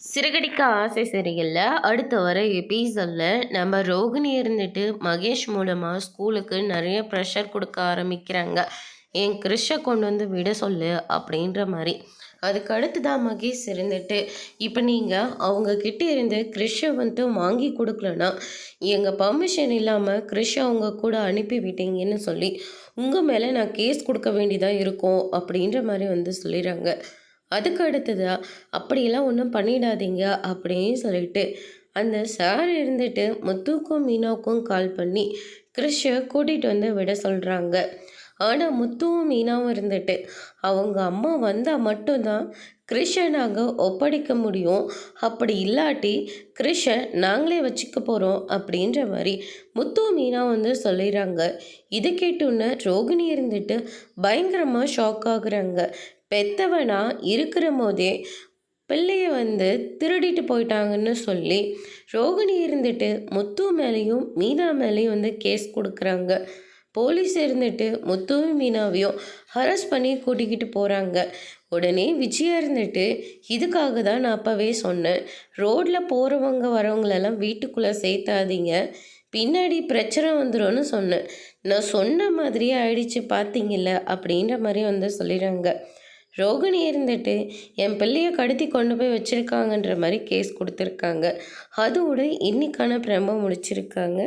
சிறகடிக்க ஆசை சீரியலில் அடுத்த வர எபிசோடில் நம்ம ரோகிணி இருந்துட்டு மகேஷ் மூலமாக ஸ்கூலுக்கு நிறைய ப்ரெஷர் கொடுக்க ஆரம்பிக்கிறாங்க. என் கிறிஷை கொண்டு வந்து விட சொல்லு அப்படின்ற மாதிரி. அதுக்கு அடுத்து தான் மகேஷ் இருந்துட்டு இப்போ நீங்கள் அவங்கக்கிட்ட இருந்து கிறிஷை வந்துட்டு வாங்கி கொடுக்கலன்னா எங்கள் பர்மிஷன் இல்லாமல் கிறிஷை அவங்க கூட அனுப்பி விட்டீங்கன்னு சொல்லி உங்கள் மேலே நான் கேஸ் கொடுக்க வேண்டியதாக இருக்கும் அப்படின்ற மாதிரி வந்து சொல்லிடுறாங்க. அதுக்கு அடுத்ததா அப்படியெல்லாம் ஒன்றும் பண்ணிடாதீங்க அப்படின்னு சொல்லிட்டு அந்த சார் இருந்துட்டு முத்துக்கும் மீனாவுக்கும் கால் பண்ணி கிறிஷை கூட்டிகிட்டு வந்து விட சொல்கிறாங்க. ஆனால் முத்துவும் மீனாவும் இருந்துட்டு அவங்க அம்மா வந்தால் மட்டும்தான் கிறிஷை நாங்கள் ஒப்படைக்க முடியும், அப்படி இல்லாட்டி கிறிஷை நாங்களே வச்சுக்க போகிறோம் அப்படின்ற மாதிரி முத்து மீனா வந்து சொல்லிடுறாங்க. இதை கேட்டோன்னே ரோகிணி இருந்துட்டு பயங்கரமாக ஷாக் ஆகுறாங்க. பெத்தவனா இருக்கிற போதே பிள்ளைய வந்து திருடிட்டு போயிட்டாங்கன்னு சொல்லி ரோகிணி இருந்துட்டு முத்து மேலேயும் மீனா மேலேயும் வந்து கேஸ் கொடுக்குறாங்க. போலீஸ் இருந்துட்டு முத்துவும் மீனாவையும் அரெஸ்ட் பண்ணி கூட்டிக்கிட்டு போகிறாங்க. உடனே விஜயா இருந்துட்டு இதுக்காக தான் நான் அப்போவே சொன்னேன், ரோட்டில் போகிறவங்க வரவங்களெல்லாம் வீட்டுக்குள்ளே சேர்த்தாதீங்க, பின்னாடி பிரச்சனை வந்துடும்னு சொன்னேன். நான் சொன்ன மாதிரியே ஆயிடுச்சு பார்த்தீங்கல்ல அப்படின்ற மாதிரி வந்து சொல்லிடுறாங்க. ரோகிணி இருந்துட்டு என் பிள்ளையை கடத்தி கொண்டு போய் வச்சுருக்காங்கன்ற மாதிரி கேஸ் கொடுத்துருக்காங்க. அதோட இன்னைக்கான பிரமோ முடிச்சிருக்காங்க.